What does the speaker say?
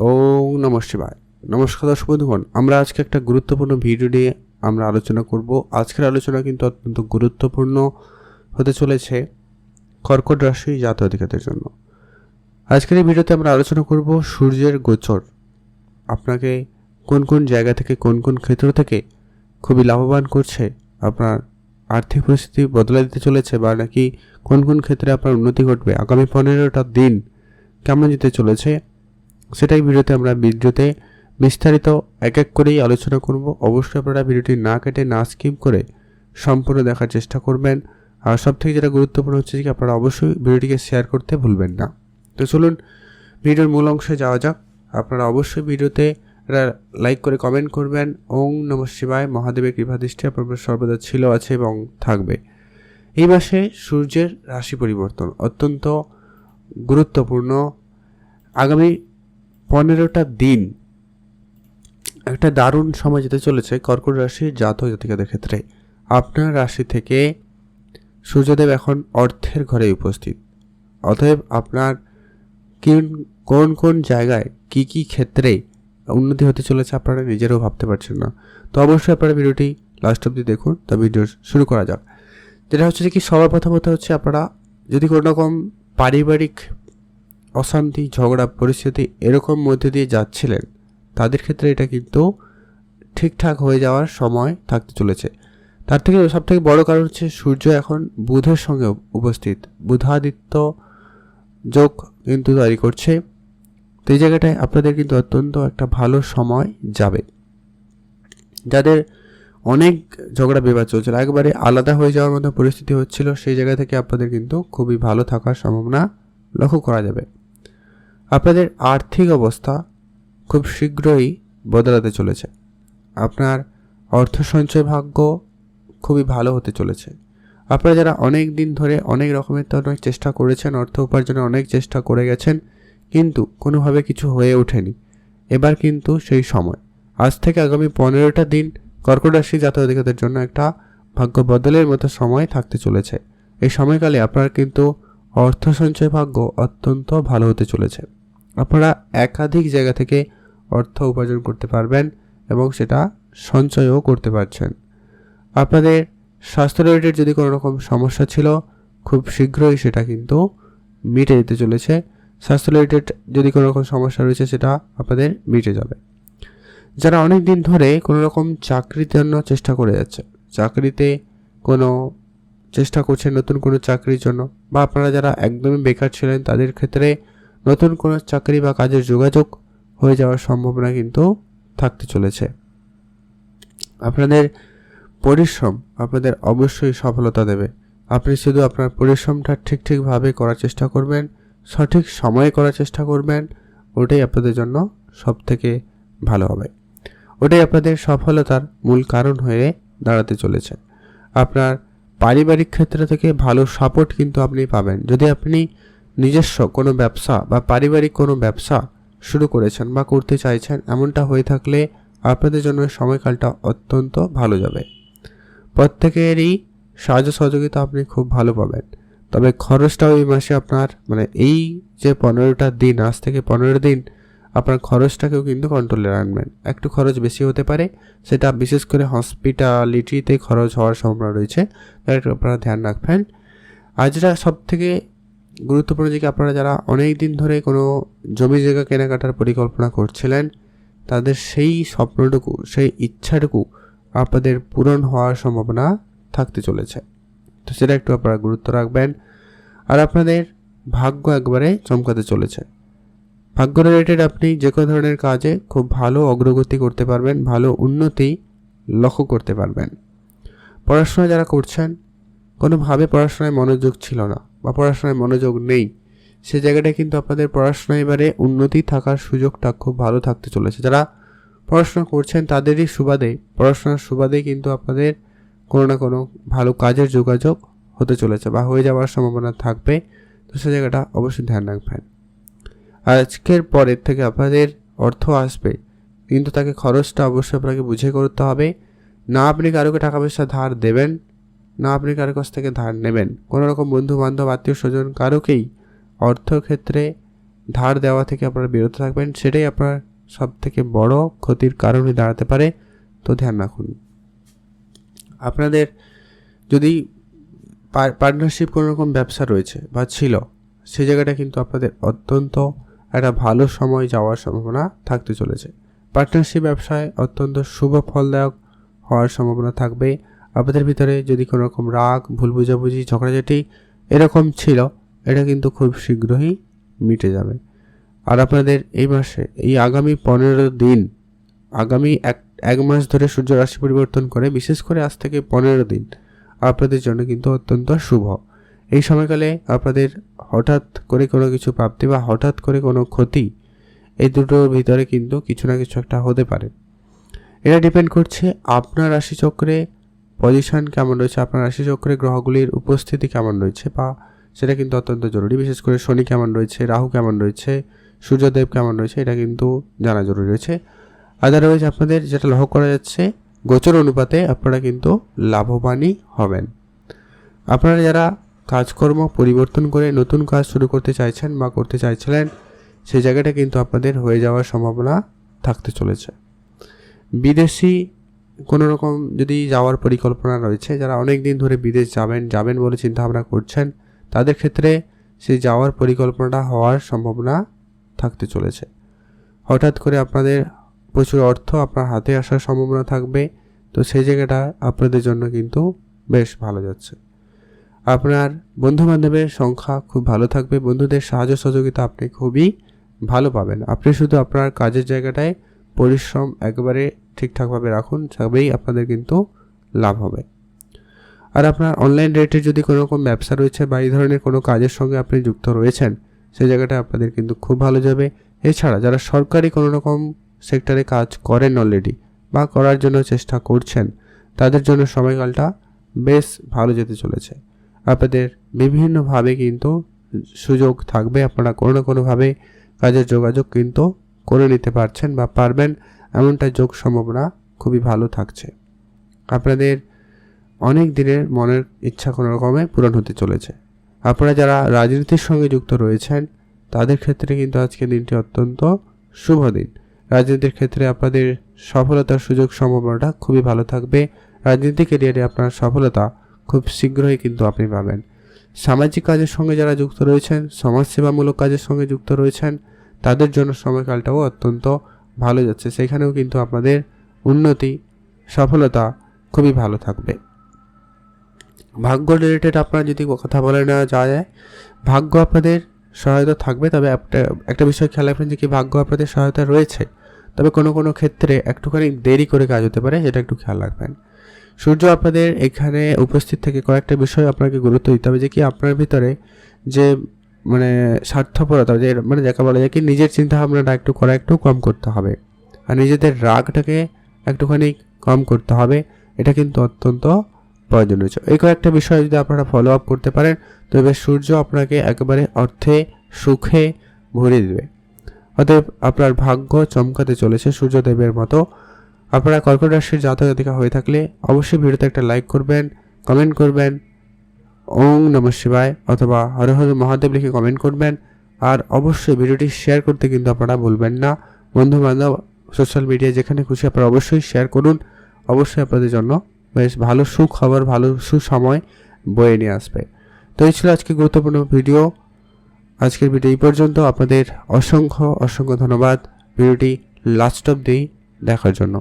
ওম নমঃ শিবায়। নমস্কার দর্শক বন্ধুগণ, আমরা আজকে একটা গুরুত্বপূর্ণ ভিডিও নিয়ে আমরা আলোচনা করব। আজকের আলোচনা কিন্তু অত্যন্ত গুরুত্বপূর্ণ হতে চলেছে কর্কট রাশি জাতক-জাতিকাদের জন্য। আজকের এই ভিডিওতে আমরা আলোচনা করব সূর্যের গোচর আপনাকে কোন কোন জায়গা থেকে কোন কোন ক্ষেত্র থেকে খুবই লাভবান করছে, আপনার আর্থিক পরিস্থিতি বদলে দিতে চলেছে, বা নাকি কোন কোন ক্ষেত্রে আপনার উন্নতি ঘটবে, আগামী 15টা দিন কেমন যেতে চলেছে, সেটাই ভিডিওতে বিস্তারিত এক এক করেই আলোচনা করব। অবশ্যই আপনারা ভিডিওটি না কেটে না স্কিপ করে সম্পূর্ণ দেখার চেষ্টা করবেন। আর সবথেকে যেটা গুরুত্বপূর্ণ হচ্ছে যে আপনারা অবশ্যই ভিডিওটিকে শেয়ার করতে ভুলবেন না। তো চলুন ভিডিওর মূল অংশে যাওয়া যাক। আপনারা অবশ্যই ভিডিওতে লাইক করে কমেন্ট করবেন। ওম নমঃ শিবায়। মহাদেবের কৃপাদৃষ্টি আপনার সর্বদা ছিল, আছে এবং থাকবে। এই মাসে সূর্যের রাশি পরিবর্তন অত্যন্ত গুরুত্বপূর্ণ। আগামী 15টা দিন একটা দারুণ সময় যেতে চলেছে কর্কট রাশির জাতক জাতিকাদের ক্ষেত্রে। আপনার রাশি থেকে সূর্যদেব এখন অর্থের ঘরে উপস্থিত। অতএব আপনার কোন কোন জায়গায় কি কি ক্ষেত্রে উন্নতি হতে চলেছে আপনারা নিজেরাও ভাবতে পারছেন না। তো অবশ্যই আপনারা ভিডিওটি লাস্ট অবধি দেখুন। তো ভিডিও শুরু করা যাক। যেটা হচ্ছে যে কি সবার প্রথমত হচ্ছে, আপনারা যদি কোনো রকম পারিবারিক অশান্তি, ঝগড়া, পরিস্থিতি এরকম মধ্যে দিয়ে যাচ্ছিলেন, তাদের ক্ষেত্রে এটা কিন্তু ঠিকঠাক হয়ে যাওয়ার সময় থাকতে চলেছে। তার থেকে সবথেকে বড় কারণ হচ্ছে সূর্য এখন বুধের সঙ্গে উপস্থিত, বুধাদিত্য যোগ কিন্তু তৈরি করছে। তো এই জায়গাটায় আপনাদের কিন্তু অত্যন্ত একটা ভালো সময় যাবে। যাদের অনেক ঝগড়া বিবাদ চলছিল, একবারে আলাদা হয়ে যাওয়ার মতো পরিস্থিতি হচ্ছিল, সেই জায়গা থেকে আপনাদের কিন্তু খুবই ভালো থাকার সম্ভাবনা লক্ষ্য করা যাবে। আপনাদের আর্থিক অবস্থা খুব শীঘ্রই বদলাতে চলেছে। আপনার অর্থ সঞ্চয় ভাগ্য খুবই ভালো হতে চলেছে। আপনারা যারা অনেক দিন ধরে অনেক রকমের অনেক চেষ্টা করেছেন, অর্থ উপার্জনের অনেক চেষ্টা করে গেছেন, কিন্তু কোনোভাবে কিছু হয়ে ওঠেনি, এবার কিন্তু সেই সময়। আজ থেকে আগামী 15টা দিন কর্কট রাশি জাতক-জাতিকাদের জন্য একটা ভাগ্য বদলের মতো সময় থাকতে চলেছে। এই সময়কালে আপনার কিন্তু অর্থ সঞ্চয় ভাগ্য অত্যন্ত ভালো হতে চলেছে। আপনারা একাধিক জায়গা থেকে অর্থ উপার্জন করতে পারবেন এবং সেটা সঞ্চয়ও করতে পারছেন। আপনাদের স্বাস্থ্য রিলেটেড যদি কোনো রকম সমস্যা ছিল, খুব শীঘ্রই সেটা কিন্তু মিটে যেতে চলেছে। স্বাস্থ্য রিলেটেড যদি কোনো রকম সমস্যা রয়েছে, সেটা আপনাদের মিটে যাবে। যারা অনেক দিন ধরে কোনো রকম চাকরির জন্য চেষ্টা করে যাচ্ছে, চাকরিতে কোনো চেষ্টা করছেন নতুন কোনো চাকরির জন্য, বা আপনারা যারা একদমই বেকার ছিলেন, তাদের ক্ষেত্রে নতুন কোনো চাকরি বা কাজের যোগাযোগ হয়ে যাওয়ার সম্ভাবনা কিন্তু থাকতে চলেছে। আপনাদের পরিশ্রম আপনাদের অবশ্যই সফলতা দেবে। আপনি শুধু আপনার পরিশ্রমটা ঠিকভাবে করার চেষ্টা করবেন, সঠিক সময়ে করার চেষ্টা করবেন, ওটাই আপনাদের জন্য সবথেকে ভালো হবে। ওটাই আপনাদের সফলতার মূল কারণ হয়ে দাঁড়াতে চলেছে। আপনার পারিবারিক ক্ষেত্র থেকে ভালো সাপোর্ট কিন্তু আপনি পাবেন। যদি আপনি নিজস্ব কোনো ব্যবসা বা পারিবারিক কোনো ব্যবসা শুরু করেছেন বা করতে চাইছেন, এমনটা হয়ে থাকলে আপনাদের জন্য সময়কালটা অত্যন্ত ভালো যাবে। প্রত্যেকেরই সাহায্য সহযোগিতা আপনি খুব ভালো পাবেন। তবে খরচটাও এই মাসে আপনার এই যে 15টা দিন, আজ থেকে 15 দিন আপনার খরচটাকেও কিন্তু কন্ট্রোলে রাখবেন। একটু খরচ বেশি হতে পারে, সেটা বিশেষ করে হসপিটালিটিতে খরচ হওয়ার সম্ভাবনা রয়েছে, তাই আপনারা ধ্যান রাখবেন। আর যেটা সবথেকে গুরুত্বপূর্ণ যে আপনারা যারা অনেক দিন ধরে কোনো জমি জায়গা কেনাকাটার পরিকল্পনা করছিলেন, তাদের সেই স্বপ্নটুকু, সেই ইচ্ছাটুকু আপনাদের পূরণ হওয়ার সম্ভাবনা থাকতে চলেছে। তো সেটা একটু আপনারা গুরুত্ব রাখবেন। আর আপনাদের ভাগ্য একবারে চমকাতে চলেছে। ভাগ্য রিলেটেড আপনি যে কোনো ধরনের কাজে খুব ভালো অগ্রগতি করতে পারবেন, ভালো উন্নতি লক্ষ্য করতে পারবেন। পড়াশোনা যারা করছেন, কোনোভাবে পড়াশোনায় মনোযোগ ছিল না বা পড়াশোনায় মনোযোগ নেই, সে জায়গাটায় কিন্তু আপনাদের পড়াশোনায় এবারে উন্নতি থাকার সুযোগটা খুব ভালো থাকতে চলেছে। যারা পড়াশোনা করছেন তাদেরই পড়াশোনার সুবাদেই কিন্তু আপনাদের কোনো না কোনো ভালো কাজের যোগাযোগ হতে চলেছে বা হয়ে যাওয়ার সম্ভাবনা থাকবে। তো সে জায়গাটা অবশ্যই ধ্যান রাখবেন। আজকের পরের থেকে আপনাদের অর্থ আসবে, কিন্তু তাকে খরচটা অবশ্যই আপনাকে বুঝে করতে হবে। না আপনি কারোকে টাকা পয়সা ধার দেবেন, না আপনি কারো কাছ থেকে ধার নেবেন। কোনো রকম বন্ধু বান্ধব, আত্মীয় স্বজন কারোকেই অর্থক্ষেত্রে ধার দেওয়া থেকে আপনারা বিরত থাকবেন, সেটাই আপনার সব থেকে বড় ক্ষতির কারণ হয়ে দাঁড়াতে পারে। তো ধ্যান রাখুন। আপনাদের যদি পার্টনারশিপ কোনো রকম ব্যবসা রয়েছে বা ছিল, সেই জায়গাটা কিন্তু আপনাদের অত্যন্ত একটা ভালো সময় যাওয়ার সম্ভাবনা থাকতে চলেছে। পার্টনারশিপ ব্যবসায় অত্যন্ত শুভ ফলদায়ক হওয়ার সম্ভাবনা থাকবে। আপনাদের ভিতরে যদি কোনো রকম রাগ, ভুল বোঝাবুঝি, ঝগড়াঝাটি এরকম ছিল, এটা কিন্তু খুব শীঘ্রই মিটে যাবে। আর আপনাদের এই মাসে এই আগামী 15 দিন, আগামী এক মাস ধরে সূর্য রাশি পরিবর্তন করে, বিশেষ করে আজ থেকে 15 দিন আপনাদের জন্য কিন্তু অত্যন্ত শুভ। এই সময়কালে আপনাদের হঠাৎ করে কোনো কিছু প্রাপ্তি বা হঠাৎ করে কোনো ক্ষতি, এই দুটোর ভিতরে কিন্তু কিছু না কিছু একটা হতে পারে। এটা ডিপেন্ড করছে আপনার রাশিচক্রে পজিশন কেমন রয়েছে, আপনার রাশিচক্রে গ্রহগুলির উপস্থিতি কেমন রয়েছে, বা সেটা কিন্তু অত্যন্ত জরুরি। বিশেষ করে শনি কেমন রয়েছে, রাহু কেমন রয়েছে, সূর্যদেব কেমন রয়েছে, এটা কিন্তু জানা জরুরি রয়েছে। আদারওয়াইজ আপনাদের যেটা লক্ষ্য করা যাচ্ছে, গোচর অনুপাতে আপনারা কিন্তু লাভবানই হবেন। আপনারা যারা কাজকর্ম পরিবর্তন করে নতুন কাজ শুরু করতে চাইছেন বা করতে চাইছিলেন, সেই জায়গাটা কিন্তু আপনাদের হয়ে যাওয়ার সম্ভাবনা থাকতে চলেছে। বিদেশি কোনো রকম যদি যাওয়ার পরিকল্পনা রয়েছে, যারা অনেক দিন ধরে বিদেশ যাবেন বলে চিন্তাভাবনা করছেন, তাদের ক্ষেত্রে সেই যাওয়ার পরিকল্পনাটা হওয়ার সম্ভাবনা থাকতে চলেছে। হঠাৎ করে আপনাদের প্রচুর অর্থ আপনার হাতে আসার সম্ভাবনা থাকবে। তো সেই জায়গাটা আপনাদের জন্য কিন্তু বেশ ভালো যাচ্ছে। আপনার বন্ধুবান্ধবের সংখ্যা খুব ভালো থাকবে, বন্ধুদের সাহায্য সহযোগিতা আপনি খুবই ভালো পাবেন। আপনি শুধু আপনার কাজের জায়গাটায় পরিশ্রম একেবারে ঠিকঠাকভাবে রাখুন, তবেই আপনাদের কিন্তু লাভ হবে। আর আপনার অনলাইন রেটে যদি কোনো রকম ব্যবসা রয়েছে বা এই ধরনের কোনো কাজের সঙ্গে আপনি যুক্ত রয়েছেন, সেই জায়গাটা আপনাদের কিন্তু খুব ভালো যাবে। এছাড়া যারা সরকারি কোনো রকম সেক্টরে কাজ করেন অলরেডি বা করার জন্য চেষ্টা করছেন, তাদের জন্য সময়কালটা বেশ ভালো যেতে চলেছে। আপনাদের বিভিন্নভাবে কিন্তু সুযোগ থাকবে, আপনারা কোনো না কোনোভাবে কাজের যোগাযোগ কিন্তু করে নিতে পারছেন বা পারবেন, এমনটা যোগ সম্ভাবনা খুবই ভালো থাকছে। আপনাদের অনেক দিনের মনের ইচ্ছা কোনো রকমে পূরণ হতে চলেছে। আপনারা যারা রাজনীতির সঙ্গে যুক্ত রয়েছেন, তাদের ক্ষেত্রে কিন্তু আজকের দিনটি অত্যন্ত শুভ দিন। রাজনীতির ক্ষেত্রে আপনাদের সফলতার সুযোগ সম্ভাবনাটা খুবই ভালো থাকবে। রাজনীতি ক্যারিয়ারে আপনার সফলতা খুব শীঘ্রই কিন্তু আপনি পাবেন। সামাজিক কাজের সঙ্গে যারা যুক্ত রয়েছেন, সমাজসেবামূলক কাজের সঙ্গে যুক্ত রয়েছেন, তাদের জন্য সময়কালটাও অত্যন্ত ভালো যাচ্ছে। সেখানেও কিন্তু আপনাদের উন্নতি, সফলতা খুবই ভালো থাকবে। ভাগ্য রিলেটেড আপনারা যদি কথা বলে নেওয়া যায়, ভাগ্য আপনাদের সহায়তা থাকবে। তবে একটা বিষয় খেয়াল রাখবেন যে কি ভাগ্য আপনাদের সহায়তা রয়েছে, তবে কোনো কোনো ক্ষেত্রে একটুখানি দেরি করে কাজ হতে পারে, সেটা একটু খেয়াল রাখবেন। সূর্য আপনাদের এখানে উপস্থিত থেকে কয়েকটা বিষয় আপনাকে গুরুত্ব দিতে হবে, যে কি আপনার ভিতরে যে স্বার্থপরতা, যে যাকে বলা যায় কি নিজের চিন্তাভাবনাটা একটু কম করতে হবে, আর নিজেদের রাগটাকে একটুখানি কম করতে হবে। এটা কিন্তু অত্যন্ত প্রয়োজন রয়েছে। এই কয়েকটা বিষয় যদি আপনারা ফলো আপ করতে পারেন, তবে সূর্য আপনাকে একেবারে অর্থে সুখে ভরিয়ে দেবে। অতএব আপনার ভাগ্য চমকাতে চলেছে সূর্যদেবের মতো। আপনারা কর্কট রাশির জাতক জাতিকা হয়ে থাকলে অবশ্যই ভিডিওতে একটা লাইক করবেন, কমেন্ট করবেন ওং নমঃ শিবায় অথবা হর হর মহাদেব লিখে কমেন্ট করবেন। আর অবশ্যই ভিডিওটি শেয়ার করতে কিন্তু আপনারা ভুলবেন না। বন্ধু বান্ধব, সোশ্যাল মিডিয়ায় যেখানে খুশি আপনারা অবশ্যই শেয়ার করুন। অবশ্যই আপনাদের জন্য বেশ ভালো সুখবর, ভালো সুসময় বয়ে নিয়ে আসবে। তো এই ছিল আজকে গুরুত্বপূর্ণ ভিডিও। আজকের ভিডিও এই পর্যন্ত। আপনাদের অসংখ্য ধন্যবাদ ভিডিওটি লাস্ট অবধি দেখার জন্য।